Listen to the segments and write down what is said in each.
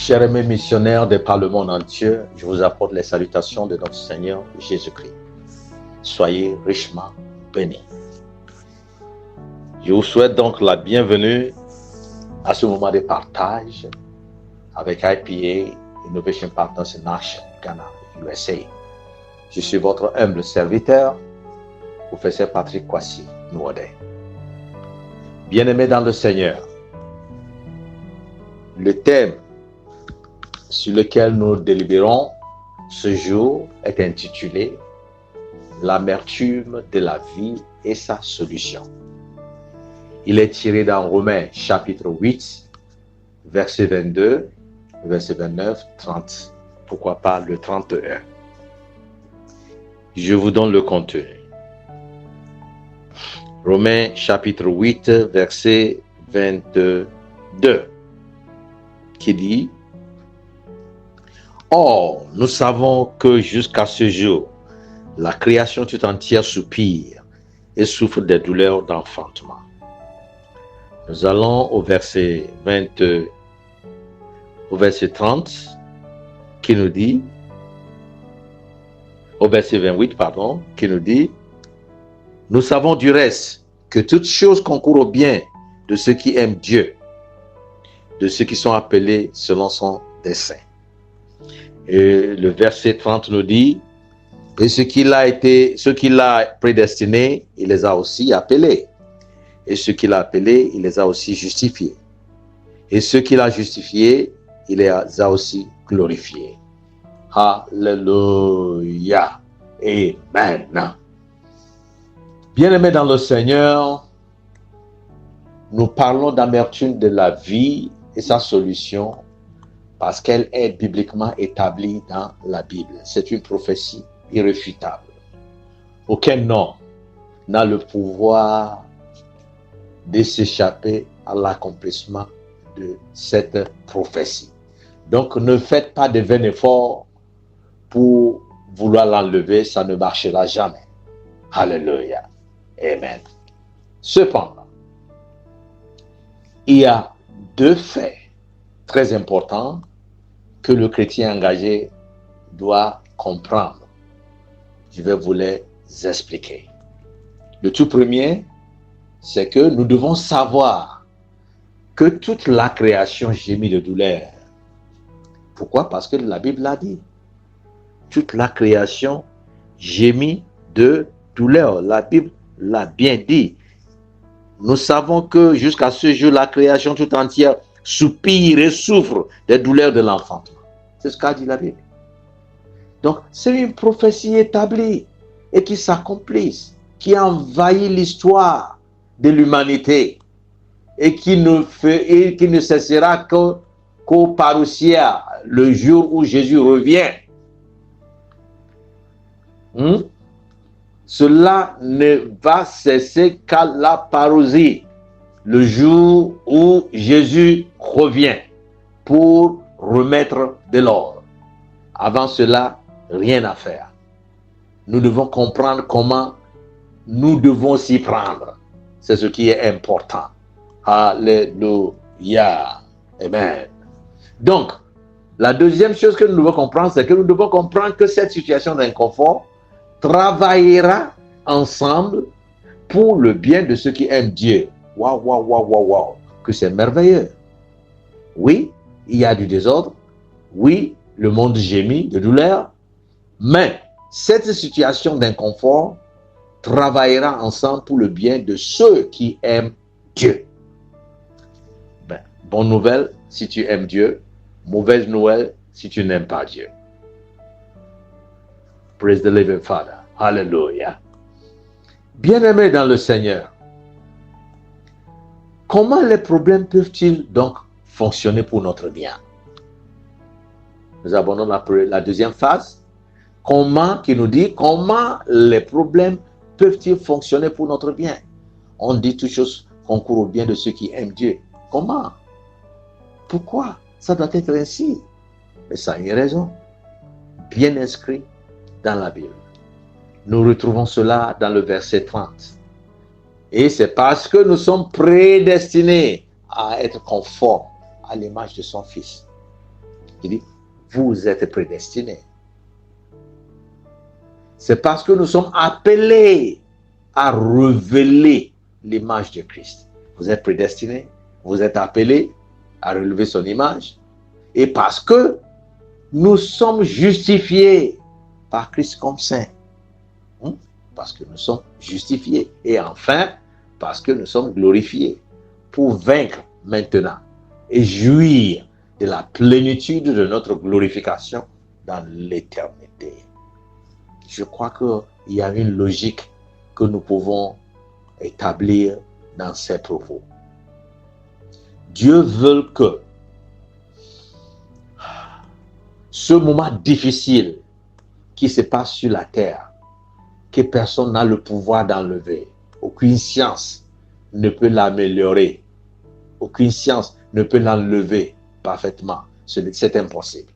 Chers amis missionnaires de par le monde entier, je vous apporte les salutations de notre Seigneur Jésus-Christ. Soyez richement bénis. Je vous souhaite donc la bienvenue à ce moment de partage avec IPA, Innovation Partners in Action, Ghana, USA. Je suis votre humble serviteur, professeur Patrick Kwasi Nwode. Bien-aimés dans le Seigneur, le thème sur lequel nous délibérons ce jour est intitulé « L'amertume de la vie et sa solution ». Il est tiré dans Romains chapitre 8, verset 22, verset 29, 30. Pourquoi pas le 31. Je vous donne le contenu. Romains chapitre 8, verset 22, qui dit « Or, nous savons que jusqu'à ce jour, la création tout entière soupire et souffre des douleurs d'enfantement. » Nous allons au verset 30, qui nous dit, au verset 28, qui nous dit, « Nous savons du reste que toutes choses concourent au bien de ceux qui aiment Dieu, de ceux qui sont appelés selon son dessein. » Et le verset 30 nous dit, « Et ceux qu'il a prédestinés, il les a aussi appelés. Et ceux qu'il a appelés, il les a aussi justifiés. Et ceux qu'il a justifiés, il les a aussi glorifiés. » Alléluia. Amen. Bien-aimés dans le Seigneur, nous parlons d'amertume de la vie et sa solution parce qu'elle est bibliquement établie dans la Bible. C'est une prophétie irréfutable. Aucun homme n'a le pouvoir de s'échapper à l'accomplissement de cette prophétie. Donc, ne faites pas de vain effort pour vouloir l'enlever, ça ne marchera jamais. Alléluia. Amen. Cependant, il y a deux faits très importants que le chrétien engagé doit comprendre. Je vais vous les expliquer. Le tout premier, c'est que nous devons savoir que toute la création gémit de douleur. Pourquoi? Parce que la Bible l'a dit. Toute la création gémit de douleur. La Bible l'a bien dit. Nous savons que jusqu'à ce jour, la création tout entière soupire et souffre des douleurs de l'enfantement. C'est ce qu'a dit la Bible. Donc, c'est une prophétie établie et qui s'accomplisse, qui envahit l'histoire de l'humanité et qui ne cessera qu'au parousia, le jour où Jésus revient. Cela ne va cesser qu'à la parousie, le jour où Jésus revient pour remettre de l'ordre. Avant cela, rien à faire. Nous devons comprendre comment nous devons s'y prendre. C'est ce qui est important. Alléluia. Amen. Donc, la deuxième chose que nous devons comprendre, c'est que nous devons comprendre que cette situation d'inconfort travaillera ensemble pour le bien de ceux qui aiment Dieu. Waouh, que c'est merveilleux. Oui, il y a du désordre. Oui, le monde gémit de douleur. Mais cette situation d'inconfort travaillera ensemble pour le bien de ceux qui aiment Dieu. Bonne nouvelle si tu aimes Dieu. Mauvaise nouvelle si tu n'aimes pas Dieu. Praise the living Father. Hallelujah. Bien-aimés dans le Seigneur, comment les problèmes peuvent-ils donc fonctionner pour notre bien? Nous abordons la deuxième phase. Qui nous dit comment les problèmes peuvent-ils fonctionner pour notre bien? On dit toutes choses concourent au bien de ceux qui aiment Dieu. Comment? Pourquoi? Ça doit être ainsi. Mais ça a une raison. Bien inscrit dans la Bible. Nous retrouvons cela dans le verset 30. Et c'est parce que nous sommes prédestinés à être conformes à l'image de son Fils. Il dit, vous êtes prédestinés. C'est parce que nous sommes appelés à révéler l'image de Christ. Vous êtes prédestinés, vous êtes appelés à relever son image. Et parce que nous sommes justifiés par Christ comme saint. Parce que nous sommes justifiés. Et enfin, parce que nous sommes glorifiés. Pour vaincre maintenant et jouir de la plénitude de notre glorification dans l'éternité. Je crois qu'il y a une logique que nous pouvons établir dans ces propos. Dieu veut que ce moment difficile qui se passe sur la terre, que personne n'a le pouvoir d'enlever, aucune science ne peut l'améliorer, aucune science ne peut l'enlever parfaitement, c'est impossible.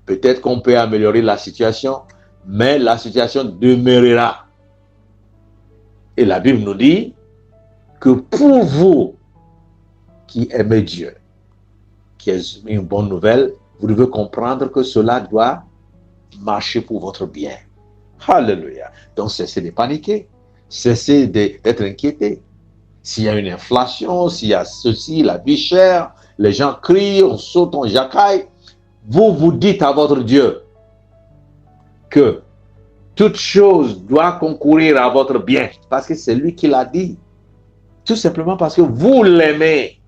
Peut-être qu'on peut améliorer la situation, mais la situation demeurera. Et la Bible nous dit que pour vous qui aimez Dieu, qui est une bonne nouvelle, vous devez comprendre que cela doit marcher pour votre bien. Alléluia. Donc cessez de paniquer, cessez d'être inquiété. S'il y a une inflation, s'il y a ceci, la vie chère, les gens crient, on saute, on jacaille, vous vous dites à votre Dieu que toute chose doit concourir à votre bien, parce que c'est lui qui l'a dit. Tout simplement parce que vous l'aimez.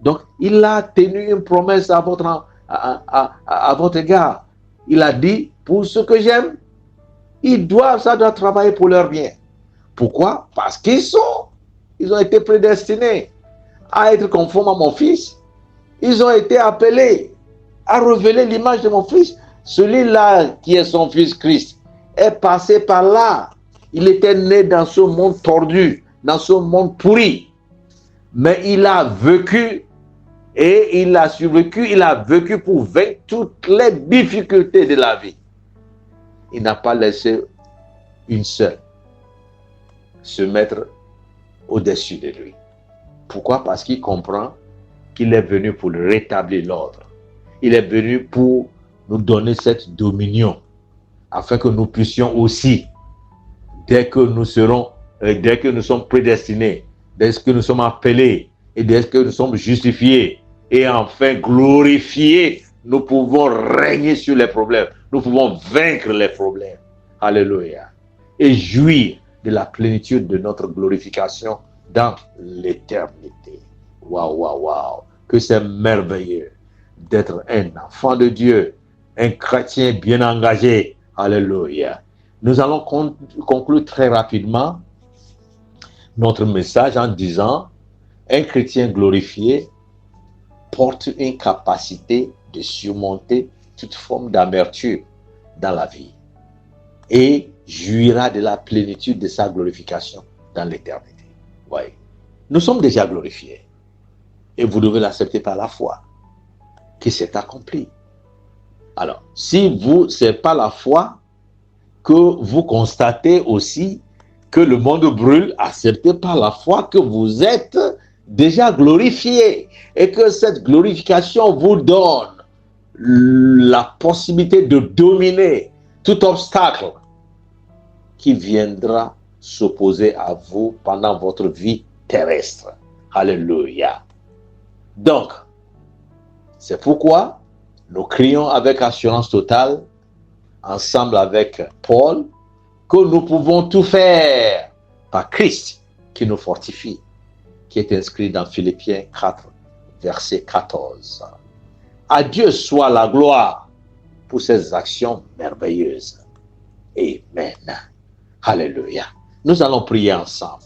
Donc, il a tenu une promesse à votre égard. Il a dit, pour ceux que j'aime, ça doit travailler pour leur bien. Pourquoi? Parce qu'ils ont été prédestinés à être conformes à mon Fils. Ils ont été appelés à révéler l'image de mon Fils. Celui-là qui est son Fils Christ est passé par là. Il était né dans ce monde tordu, dans ce monde pourri. Mais il a vécu et il a survécu, il a vécu pour vaincre toutes les difficultés de la vie. Il n'a pas laissé une seule se mettre au-dessus de lui. Pourquoi? Parce qu'il comprend qu'il est venu pour rétablir l'ordre. Il est venu pour nous donner cette dominion, afin que nous puissions aussi, dès que nous sommes prédestinés, dès que nous sommes appelés, et dès que nous sommes justifiés, et enfin glorifiés, nous pouvons régner sur les problèmes. Nous pouvons vaincre les problèmes. Alléluia. Et jouir de la plénitude de notre glorification dans l'éternité. Waouh, waouh, waouh. Que c'est merveilleux d'être un enfant de Dieu, un chrétien bien engagé. Alléluia. Nous allons conclure très rapidement notre message en disant: un chrétien glorifié porte une capacité de surmonter toute forme d'amertume dans la vie et jouira de la plénitude de sa glorification dans l'éternité. Oui. Nous sommes déjà glorifiés et vous devez l'accepter par la foi que c'est accompli. Alors, si c'est pas la foi que vous constatez aussi que le monde brûle, acceptez par la foi que vous êtes déjà glorifié et que cette glorification vous donne la possibilité de dominer tout obstacle qui viendra s'opposer à vous pendant votre vie terrestre. Alléluia. Donc, c'est pourquoi nous crions avec assurance totale, ensemble avec Paul, que nous pouvons tout faire par Christ qui nous fortifie, qui est inscrit dans Philippiens 4, verset 14. À Dieu soit la gloire pour ses actions merveilleuses. Amen. Alléluia. Nous allons prier ensemble.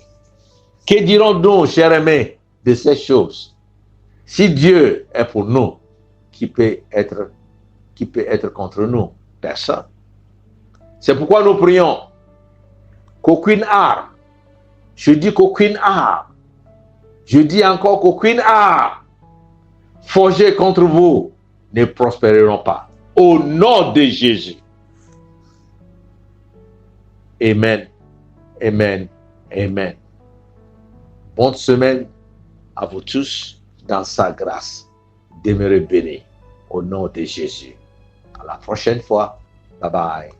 Que dirons-nous, chers aimés, de ces choses? Si Dieu est pour nous, qui peut être contre nous? Personne. C'est pourquoi nous prions qu'aucune arme, je dis qu'aucune arme, je dis encore qu'aucune arme forgée contre vous ne prospéreront pas. Au nom de Jésus. Amen. Amen. Amen. Bonne semaine à vous tous dans sa grâce. Demeurez bénis. au nom de Jésus. À la prochaine fois. Bye bye.